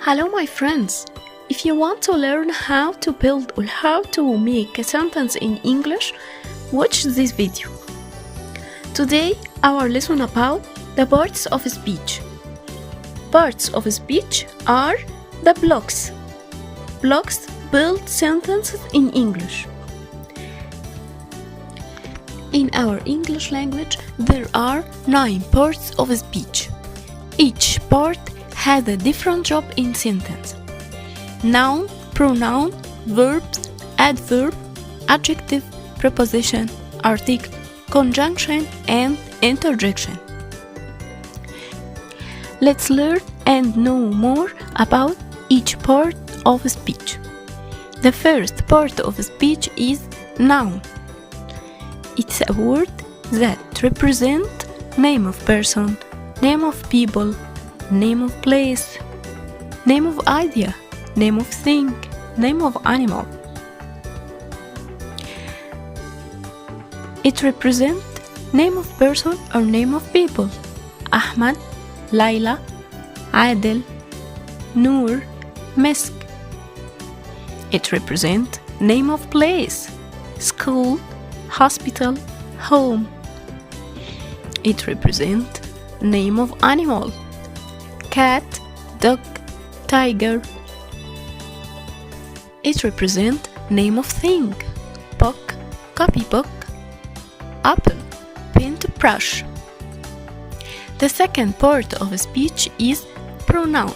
Hello my friends! If you want to learn how to build or how to make a sentence in English, watch this video. Today our lesson about the parts of speech. Parts of speech are the blocks. Blocks build sentences in English. In our English language, there are 9 parts of speech. Each part has a different job in sentence. Noun, pronoun, verbs, adverb, adjective, preposition, article, conjunction, and interjection. Let's learn and know more about each part of speech. The first part of speech is noun. It's a word that represents name of person, name of people, name of place, name of idea, name of thing, name of animal. It represents name of person or name of people. Ahmad, Layla, Adel, Noor, Misk. It represents name of place. School, hospital, home. It represents name of animal. Cat, dog, tiger. It represents name of thing. Book, copybook, apple, paintbrush. The second part of speech is pronoun.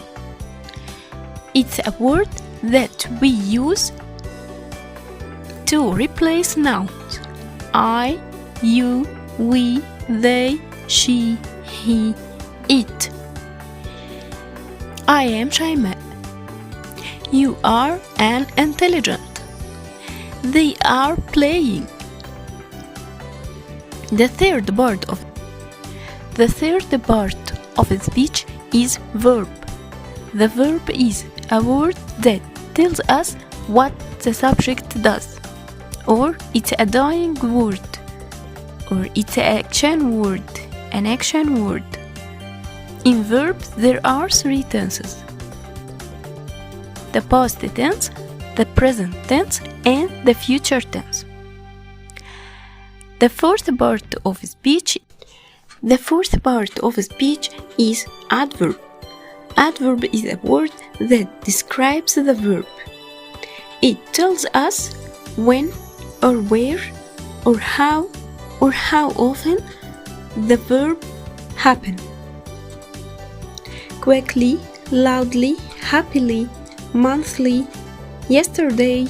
It's a word that we use to replace nouns. I, you, we, they, she, he, it. I am Shyma. You are an intelligent. They are playing. The third part of speech is verb. The verb is a word that tells us what the subject does, or it's a dying word, or it's an action word. In verbs, there are 3 tenses: the past tense, the present tense, and the future tense. The fourth part of speech is adverb. Adverb is a word that describes the verb. It tells us when or where or how often the verb happens. Quickly, loudly, happily, monthly, yesterday.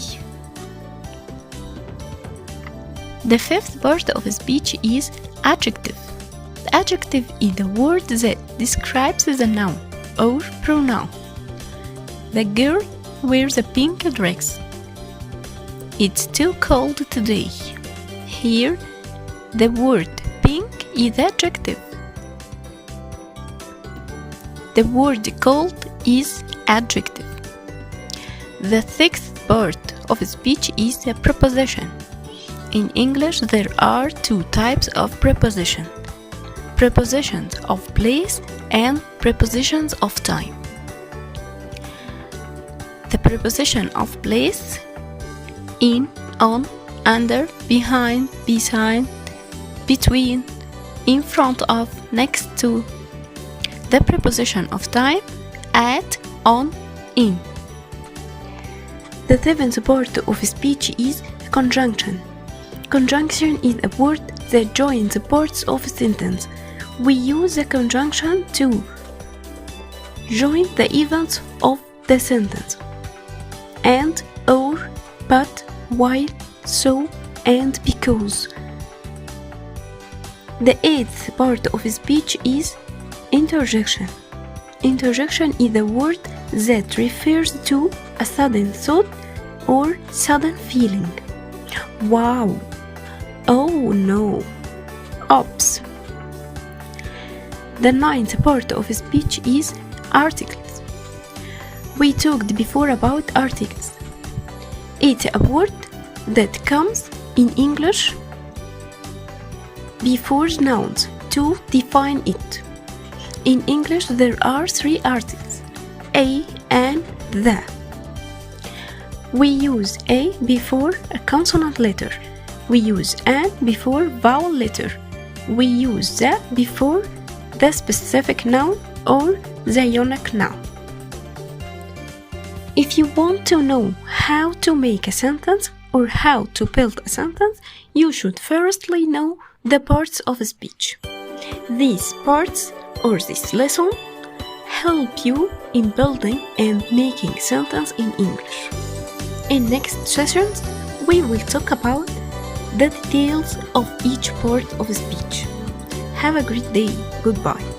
The fifth part of speech is adjective. The adjective is the word that describes the noun or pronoun. The girl wears a pink dress. It's too cold today. Here, the word pink is adjective. The word cold is adjective. The sixth part of speech is a preposition. In English, there are 2 types of preposition: prepositions of place and prepositions of time. The preposition of place: in, on, under, behind, beside, between, in front of, next to. The preposition of time: at, on, in. The seventh part of speech is conjunction. Conjunction is a word that joins parts of a sentence. We use the conjunction to join the events of the sentence: and, or, but, while, so, and because. The eighth part of speech is interjection. Interjection is a word that refers to a sudden thought or sudden feeling. Wow! Oh no! Oops! The ninth part of speech is articles. We talked before about articles. It's a word that comes in English before nouns to define it. In English, there are 3 articles: a, the. We use a before a consonant letter. We use an before vowel letter. We use the before the specific noun or the unique noun. If you want to know how to make a sentence or how to build a sentence, you should firstly know the parts of speech. These parts or this lesson help you in building and making sentence in English. In next sessions, we will talk about the details of each part of speech. Have a great day. Goodbye.